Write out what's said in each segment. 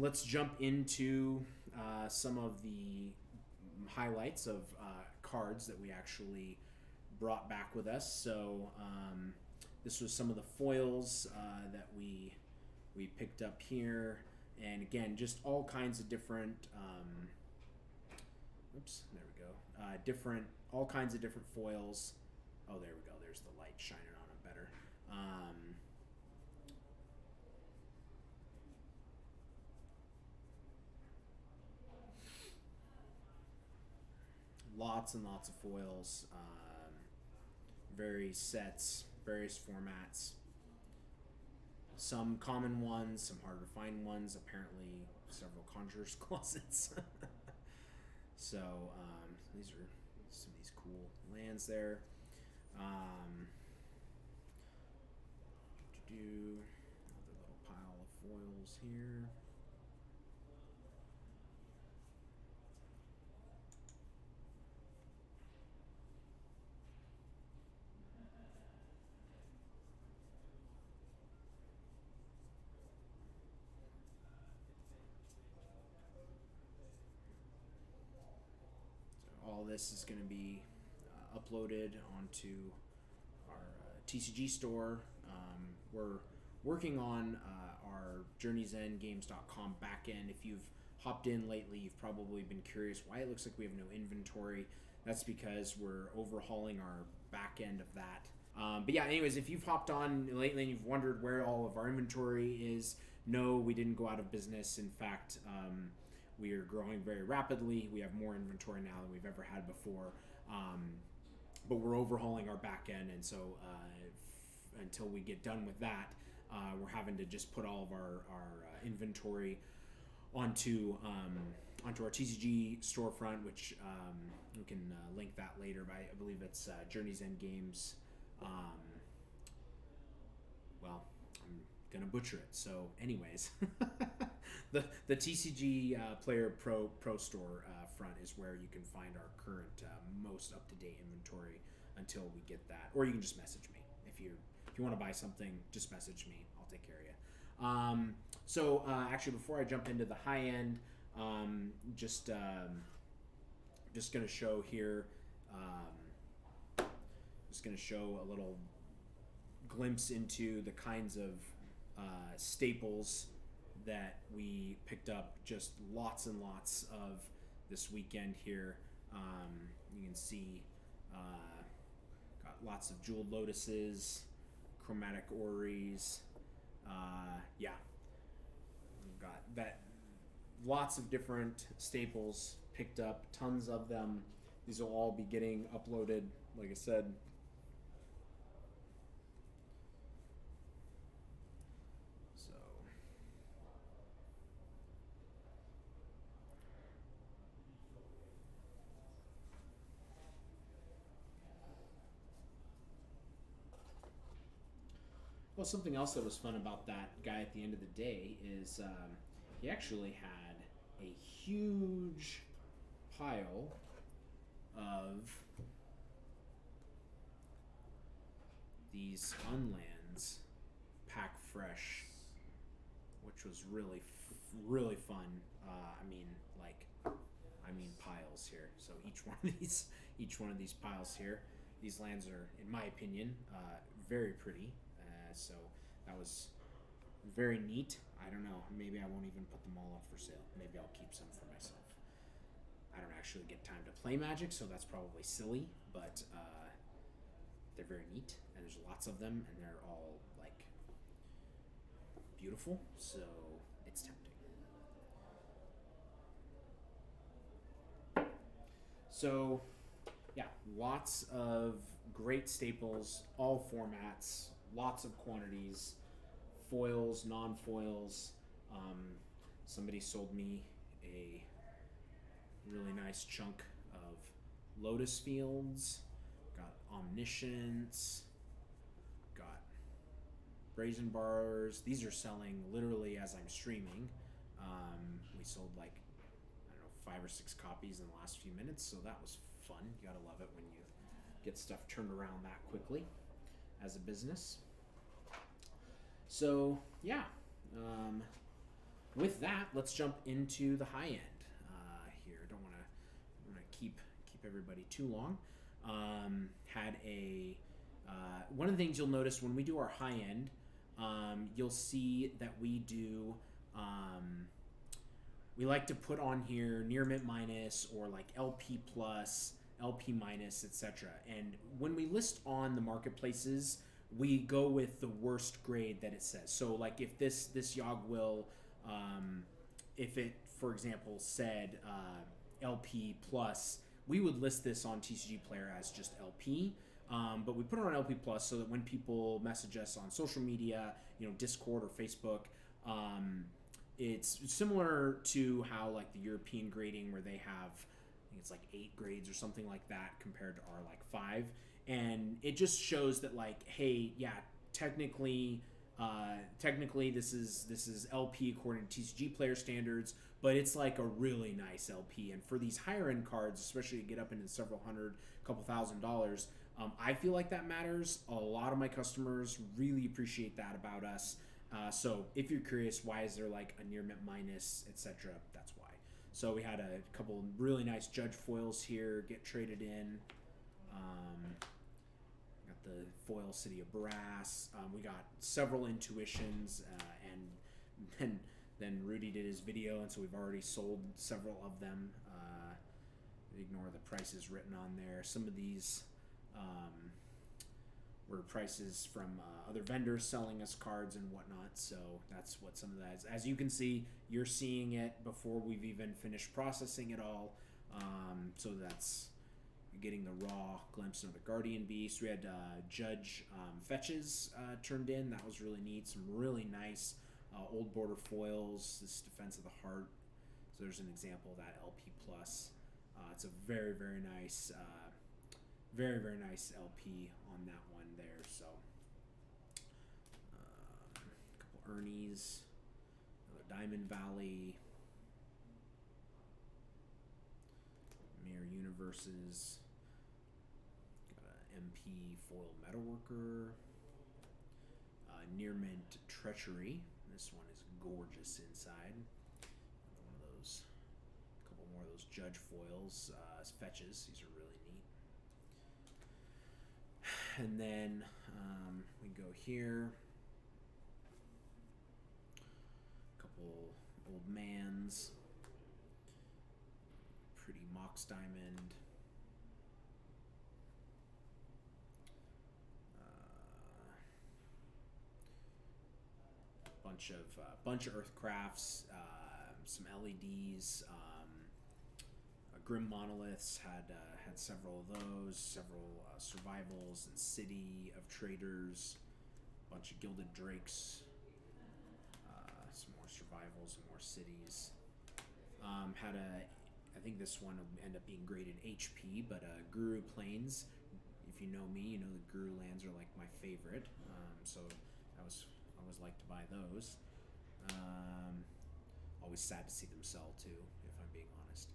Let's jump into some of the highlights of cards that we actually brought back with us. So this was some of the foils that we picked up here, and again, just all kinds of different. Oops, there we go. All kinds of different foils. Oh, there we go. There's the light shining on them better. Lots and lots of foils, various sets, various formats. Some common ones, some harder to find ones. Apparently, several conjurers' closets. So these are some of these cool lands there. Do another little pile of foils here. All this is going to be uploaded onto our TCG store. We're working on our journeysendgames.com backend. If you've hopped in lately, you've probably been curious why it looks like we have no inventory. That's because we're overhauling our back end of that. But yeah, anyways, if you've hopped on lately and you've wondered where all of our inventory is, no, we didn't go out of business. In fact, we are growing very rapidly. We have more inventory now than we've ever had before. But we're overhauling our back end, and so until we get done with that, we're having to just put all of our inventory onto our TCG storefront, which we can link that later. But I believe it's Journey's End Games. Well, I'm gonna butcher it. So, anyways, the TCG Player Pro Store front is where you can find our current most up to date inventory until we get that. Or you can just message me if you want to buy something. Just message me. I'll take care of you. So actually, before I jump into the high end, just gonna show here. Just gonna show a little glimpse into the kinds of staples that we picked up. Just lots and lots of this weekend here. You can see got lots of jeweled lotuses, chromatic orreries. Yeah, we've got that. Lots of different staples picked up, tons of them. These will all be getting uploaded, like I said. So well, something else that was fun about that guy at the end of the day is he actually had a huge pile of these unlands pack fresh, which was really fun. I mean piles here. So each one of these piles here, these lands are, in my opinion, very pretty. So that was very neat. I don't know. Maybe I won't even put them all up for sale. Maybe I'll keep some for myself. I don't actually get time to play Magic, so that's probably silly, but they're very neat, and there's lots of them, and they're all, like, beautiful, so it's tempting. So, yeah, lots of great staples, all formats, lots of quantities, foils, non-foils. Somebody sold me a really nice chunk of Lotus Fields, got Omniscience, got Brazen Bars. These are selling literally as I'm streaming. We sold like, I don't know, 5 or 6 copies in the last few minutes, so that was fun. You gotta love it when you get stuff turned around that quickly as a business. So yeah, with that, let's jump into the high end here. Don't want to keep everybody too long. Had a one of the things you'll notice when we do our high end, you'll see that we do. We like to put on here near mint minus or like LP plus, LP minus, etc. And when we list on the marketplaces, we go with the worst grade that it says. So like if this Yogg will, if it for example said LP plus, we would list this on TCG Player as just LP. But we put it on LP plus so that when people message us on social media, Discord or Facebook, it's similar to how like the European grading where they have, I think it's like 8 grades or something like that compared to our like 5, and it just shows that like, hey, yeah, technically this is LP according to TCG Player standards, but it's like a really nice LP. And for these higher end cards, especially to get up into several hundred, couple $1,000s, I feel like that matters. A lot of my customers really appreciate that about us. So if you're curious, why is there like a near mint minus, etc., that's why. So we had a couple really nice judge foils here get traded in. Got the foil City of Brass. We got several intuitions, and then Rudy did his video, and so we've already sold several of them. Ignore the prices written on there. Some of these were prices from other vendors selling us cards and whatnot, so that's what some of that is. As you can see, you're seeing it before we've even finished processing it all, so that's, you're getting the raw glimpse of the Guardian Beast. We had Judge Fetches turned in. That was really neat. Some really nice old border foils. This Defense of the Heart, so there's an example of that LP plus. It's a very, very nice very, very nice LP on that one there. So, a couple Ernie's, another Diamond Valley, Mirror Universes, got a MP foil Metalworker, Near Mint Treachery. This one is gorgeous inside. One of those, a couple more of those Judge foils, fetches. These are really neat. And then we go here, a couple Old Mans, pretty Mox Diamond, bunch of Earthcrafts, some LEDs. Grim Monoliths had several of those, several Survivals and City of Traders, a bunch of Gilded Drakes, some more Survivals and more Cities. I think this one will end up being graded HP, but Guru Plains. If you know me, you know the Guru lands are like my favorite, so I always like to buy those. Always sad to see them sell too, if I'm being honest.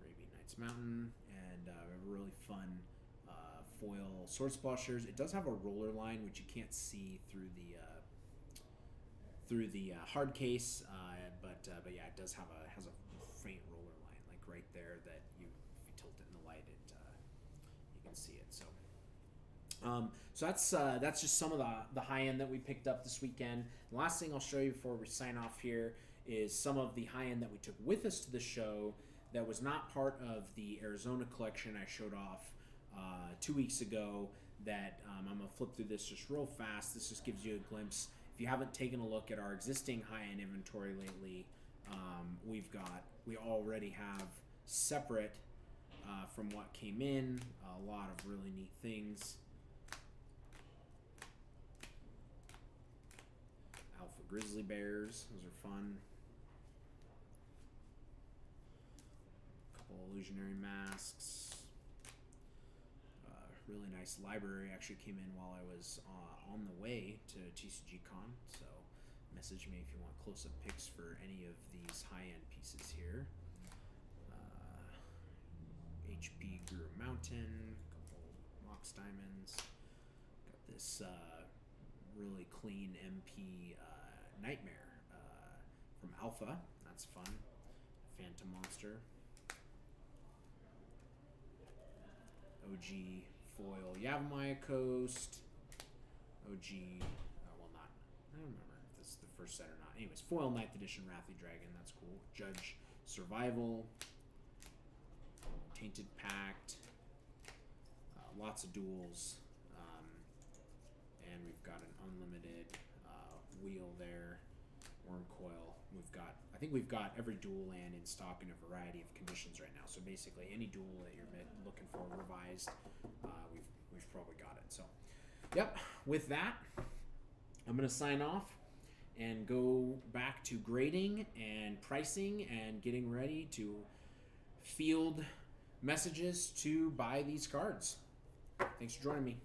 Arabian Nights Mountain, and a really fun foil Sword Splashers. It does have a roller line, which you can't see through the hard case, but yeah, it does has a faint roller line, like right there, that if you tilt it in the light, you can see it. So that's just some of the high end that we picked up this weekend. The last thing I'll show you before we sign off here is some of the high end that we took with us to the show that was not part of the Arizona collection I showed off 2 weeks ago. That I'm gonna flip through this just real fast. This just gives you a glimpse. If you haven't taken a look at our existing high end inventory lately, we already have separate from what came in, a lot of really neat things. Alpha Grizzly Bears, those are fun. A couple illusionary masks. Really nice library actually came in while I was on the way to TCGcon, so message me if you want close-up pics for any of these high-end pieces here. HP Guru Mountain, couple Mox Diamonds. Got this really clean MP Nightmare from Alpha. That's fun. Phantom Monster. OG foil Yavimaya Coast. OG, well, not, I don't remember if this is the first set or not. Anyways, foil 9th edition Wrathy Dragon. That's cool. Judge Survival. Tainted Pact. Lots of duels. And we've got an unlimited wheel there. Wormcoil. I think we've got every dual land in stock in a variety of conditions right now. So basically, any duel that you're looking for revised, we've probably got it. So, yep. With that, I'm gonna sign off and go back to grading and pricing and getting ready to field messages to buy these cards. Thanks for joining me.